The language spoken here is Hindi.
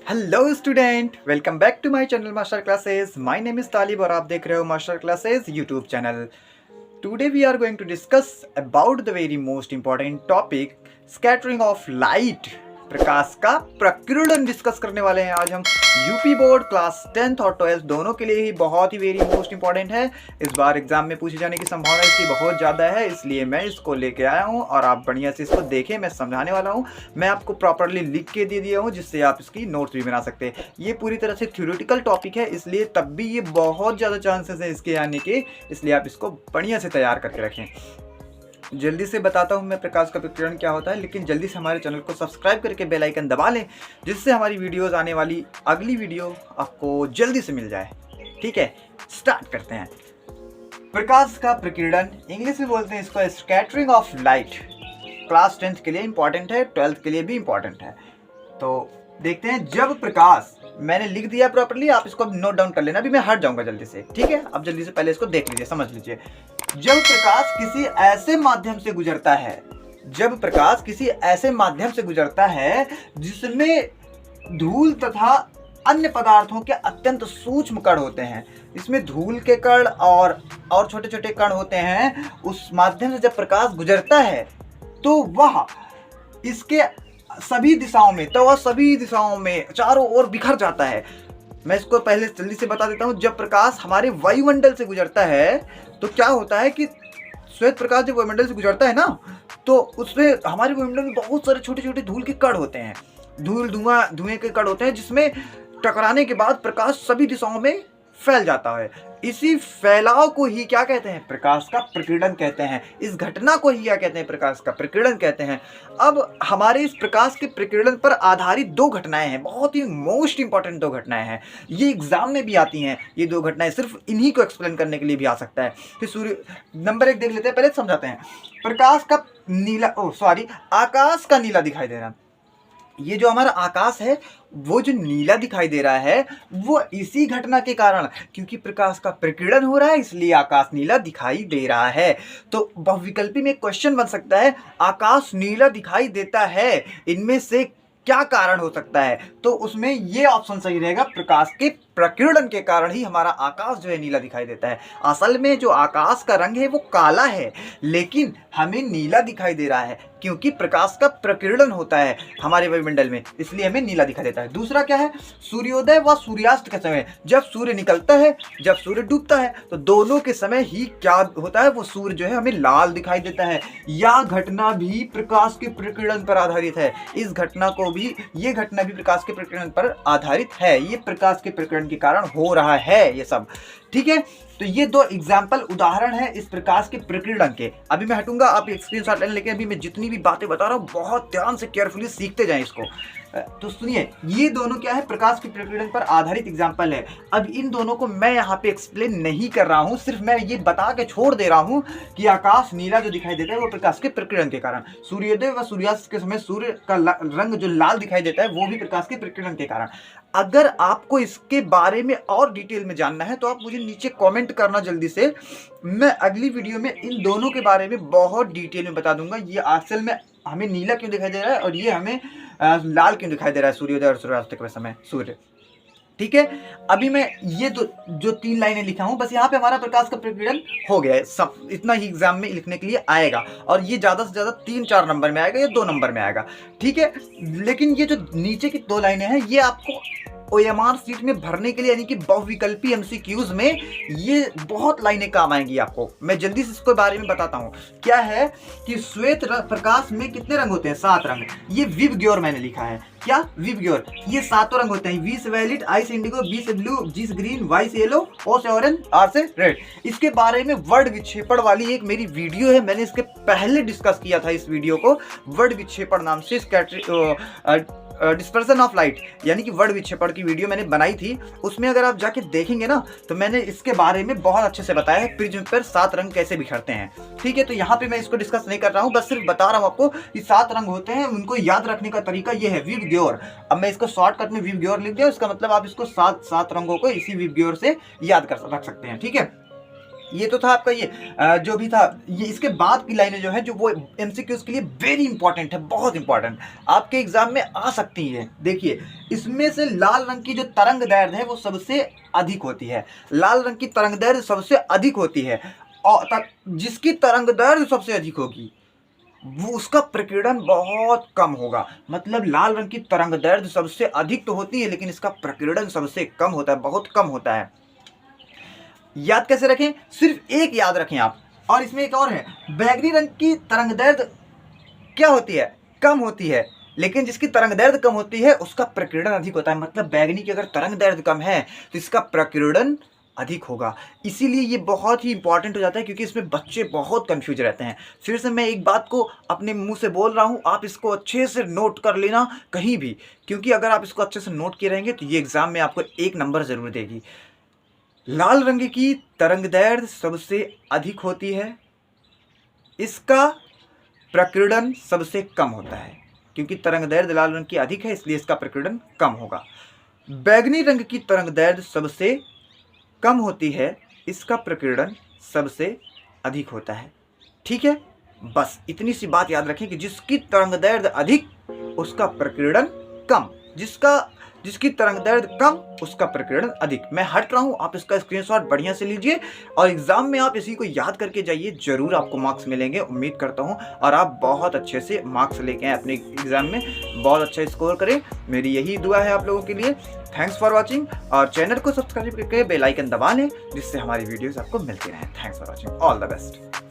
Hello student, welcome back to my channel master classes. My name is Talib और आप देख रहे हो master classes YouTube channel. Today we are going to discuss about the very most important topic, scattering of light, प्रकाश का प्रकीर्णन डिस्कस करने वाले हैं आज हम। यूपी बोर्ड क्लास 10th और 12th दोनों के लिए ही बहुत ही वेरी मोस्ट इंपॉर्टेंट है। इस बार एग्जाम में पूछे जाने की संभावना इसकी बहुत ज़्यादा है, इसलिए मैं इसको लेके आया हूँ और आप बढ़िया से इसको देखें। मैं समझाने वाला हूँ, मैं आपको प्रॉपरली लिख के दे दिया हूँ जिससे आप इसकी नोट्स भी बना सकते हैं। ये पूरी तरह से थ्योरेटिकल टॉपिक है, इसलिए तब भी ये बहुत ज़्यादा चांसेस है इसके आने के, इसलिए आप इसको बढ़िया से तैयार करके रखें। जल्दी से बताता हूँ मैं प्रकाश का प्रकीर्णन क्या होता है, लेकिन जल्दी से हमारे चैनल को सब्सक्राइब करके बेल आइकन दबा लें जिससे हमारी वीडियोस आने वाली अगली वीडियो आपको जल्दी से मिल जाए। ठीक है, स्टार्ट करते हैं। प्रकाश का प्रकीर्णन, इंग्लिश में बोलते हैं इसको scattering of light. Class 10th के लिए इंपॉर्टेंट है, 12th के लिए भी इंपॉर्टेंट है। तो देखते हैं, जब प्रकाश, मैंने लिख दिया प्रॉपर्ली, आप इसको नोट डाउन कर लेना। अभी मैं हट जाऊंगा जल्दी से, ठीक है। अब जल्दी से पहले इसको देख लीजिए, समझ लीजिए। जब प्रकाश किसी ऐसे माध्यम से गुजरता है, जब प्रकाश किसी ऐसे माध्यम से गुजरता है जिसमें धूल तथा अन्य पदार्थों के अत्यंत सूक्ष्म कण होते हैं, इसमें धूल के कण और छोटे छोटे कण होते हैं, उस माध्यम से जब प्रकाश गुजरता है तो वह इसके सभी दिशाओं में, तो वह सभी दिशाओं में चारों ओर बिखर जाता है। मैं इसको पहले जल्दी से बता देता हूँ। जब प्रकाश हमारे वायुमंडल से गुजरता है तो क्या होता है कि श्वेत प्रकाश जब वायुमंडल से गुजरता है ना, तो उसमें हमारे वायुमंडल में बहुत सारे छोटे छोटे धूल के कण होते हैं, धुएं के कण होते हैं, जिसमें टकराने के बाद प्रकाश सभी दिशाओं में फैल जाता है। इसी फैलाव को ही क्या कहते हैं? प्रकाश का प्रकीर्णन कहते हैं। इस घटना को ही क्या कहते हैं? प्रकाश का प्रकीर्णन कहते हैं। अब हमारे इस प्रकाश के प्रकीर्णन पर आधारित दो घटनाएं हैं, बहुत ही मोस्ट इंपॉर्टेंट दो घटनाएं हैं। ये एग्जाम में भी आती हैं। ये दो घटनाएं सिर्फ इन्हीं को एक्सप्लेन करने के लिए भी आ सकता है। फिर सूर्य, नंबर 1 देख लेते हैं, पहले समझाते हैं। प्रकाश का नीला, आकाश का नीला दिखाई देना। ये जो हमारा आकाश है वो जो नीला दिखाई दे रहा है वो इसी घटना के कारण, क्योंकि प्रकाश का प्रकीर्णन हो रहा है इसलिए आकाश नीला दिखाई दे रहा है। तो बहुविकल्पी में क्वेश्चन बन सकता है, आकाश नीला दिखाई देता है, इनमें से क्या कारण हो सकता है? तो उसमें ये ऑप्शन सही रहेगा, प्रकाश के प्रकीर्णन के कारण ही हमारा आकाश जो है नीला दिखाई देता है। असल में जो आकाश का रंग है वो काला है, लेकिन हमें नीला दिखाई दे रहा है क्योंकि प्रकाश का प्रकीर्णन होता है हमारे वायुमंडल में, इसलिए हमें नीला दिखाई देता है। दूसरा क्या है? सूर्योदय व सूर्यास्त के समय, जब सूर्य निकलता है, जब सूर्य डूबता है, तो दोनों के समय ही क्या होता है? वो सूर्य जो है हमें लाल दिखाई देता है। यह घटना भी प्रकाश के प्रकीर्णन पर आधारित है। इस घटना को भी, ये घटना भी प्रकाश के प्रकीर्णन पर आधारित है। ये प्रकाश के प्रकीर्णन के कारण हो रहा है ये सब, ठीक है। तो ये दो एग्जाम्पल, उदाहरण है इस प्रकाश के प्रकीर्णन के। अभी मैं हटूंगा, आप स्क्रीनशॉट लेने, लेकिन अभी मैं जितनी भी बातें बता रहा हूँ बहुत ध्यान से केयरफुली सीखते जाएं इसको। तो सुनिए, ये दोनों क्या है? प्रकाश के प्रकीर्णन पर आधारित एग्जाम्पल है। अब इन दोनों को मैं यहाँ पे एक्सप्लेन नहीं कर रहा हूँ, सिर्फ मैं ये बता के छोड़ दे रहा हूँ कि आकाश नीला जो दिखाई देता है वो प्रकाश के प्रकीर्णन के कारण, सूर्योदय व सूर्यास्त के समय सूर्य का रंग जो लाल दिखाई देता है वो भी प्रकाश के प्रकीर्णन के कारण। अगर आपको इसके बारे में और डिटेल में जानना है तो आप मुझे नीचे कमेंट करना जल्दी से। मैं अगली वीडियो में इन दोनों के बारे में बहुत डिटेल में बता दूंगा, ये असल में हमें नीला क्यों दिखाई दे रहा है और ये हमें लाल क्यों दिखाई दे रहा है सूर्योदय और सूर्यास्त के समय सूर्य, ठीक है। अभी मैं ये जो 3 लाइनें लिखा हूं, बस यहाँ पे हमारा प्रकाश का प्रकीर्णन हो गया है। सब इतना ही एग्जाम में लिखने के लिए आएगा और ये ज्यादा से ज्यादा 3-4 नंबर में आएगा या 2 नंबर में आएगा, ठीक है। लेकिन ये जो नीचे की 2 लाइनें हैं ये आपको OMR सीट में भरने के लिए, यानी कि बहुविकल्पी MCQs में ये बहुत लाइनें काम आएंगी आपको। मैं जल्दी से इसके बारे में बताता हूँ। क्या है कि श्वेत प्रकाश में कितने रंग होते हैं? 7 रंग। ये विबग्योर मैंने लिखा है। क्या? विबग्योर। ये 7 रंग होते हैं, V से वायलेट, I से इंडिगो, B से ब्लू, G से ग्रीन, Y से येलो, O से ऑरेंज, R से रेड। इसके बारे में वर्ड विक्षेपण वाली एक मेरी वीडियो है, मैंने इसके पहले डिस्कस किया था इस वीडियो को, वर्ड विक्षेपण नाम से, डिस्पर्सन ऑफ लाइट यानी कि वर्ड विक्षेपण की वीडियो मैंने बनाई थी। उसमें अगर आप जाके देखेंगे ना तो मैंने इसके बारे में बहुत अच्छे से बताया है, प्रिज्म पर 7 रंग कैसे बिखरते हैं, ठीक है। तो यहाँ पे मैं इसको डिस्कस नहीं कर रहा हूँ, बस सिर्फ बता रहा हूँ आपको कि 7 रंग होते हैं, उनको याद रखने का तरीका ये है, विबग्योर। अब मैं इसको शॉर्टकट में विबग्योर लिख दिया, इसका मतलब आप इसको 7 रंगों को इसी विबग्योर से याद कर रख सकते हैं, ठीक है। ये तो था आपका ये जो भी था, ये इसके बाद की लाइनें जो है जो वो एमसीक्यूज के लिए वेरी इंपॉर्टेंट है, बहुत इंपॉर्टेंट, आपके एग्जाम में आ सकती है। देखिए, इसमें से लाल रंग की जो तरंग दैर्ध्य है वो सबसे अधिक होती है, लाल रंग की तरंग दैर्ध्य सबसे अधिक होती है, और जिसकी तरंग दैर्ध्य सबसे अधिक होगी वो उसका प्रकीर्णन बहुत कम होगा। मतलब लाल रंग की तरंग दैर्ध्य सबसे अधिक तो होती है लेकिन इसका प्रकीर्णन सबसे कम होता है, बहुत कम होता है। याद कैसे रखें? सिर्फ एक याद रखें आप। और इसमें एक और है, बैगनी रंग की तरंग दैर्ध्य क्या होती है? कम होती है, लेकिन जिसकी तरंग दैर्ध्य कम होती है उसका प्रकीर्णन अधिक होता है। मतलब बैगनी की अगर तरंग दैर्ध्य कम है तो इसका प्रकीर्णन अधिक होगा। इसीलिए ये बहुत ही इंपॉर्टेंट हो जाता है, क्योंकि इसमें बच्चे बहुत कंफ्यूज रहते हैं। फिर से मैं एक बात को अपने मुंह से बोल रहा हूँ, आप इसको अच्छे से नोट कर लेना कहीं भी, क्योंकि अगर आप इसको अच्छे से नोट किए रहेंगे तो ये एग्जाम में आपको 1 नंबर जरूर देगी। लाल रंग की तरंग दैर्ध्य सबसे अधिक होती है, इसका प्रकीर्णन सबसे कम होता है, क्योंकि तरंग दैर्ध्य लाल रंग की अधिक है इसलिए इसका प्रकीर्णन कम होगा। बैगनी रंग की तरंग दैर्ध्य सबसे कम होती है, इसका प्रकीर्णन सबसे अधिक होता है। ठीक है, बस इतनी सी बात याद रखें कि जिसकी तरंग दैर्ध्य अधिक उसका प्रकीर्णन कम, जिसकी तरंग दैर्ध्य कम उसका प्रकीर्णन अधिक। मैं हट रहा हूं, आप इसका स्क्रीनशॉट बढ़िया से लीजिए और एग्जाम में आप इसी को याद करके जाइए, जरूर आपको मार्क्स मिलेंगे, उम्मीद करता हूं। और आप बहुत अच्छे से मार्क्स लेके आए अपने एग्जाम में, बहुत अच्छा स्कोर करें, मेरी यही दुआ है आप लोगों के लिए। थैंक्स फॉर वॉचिंग, और चैनल को सब्सक्राइब करके बेल आइकन दबा लें जिससे हमारी वीडियोस आपको मिलती रहें। Thanks for watching, all the best.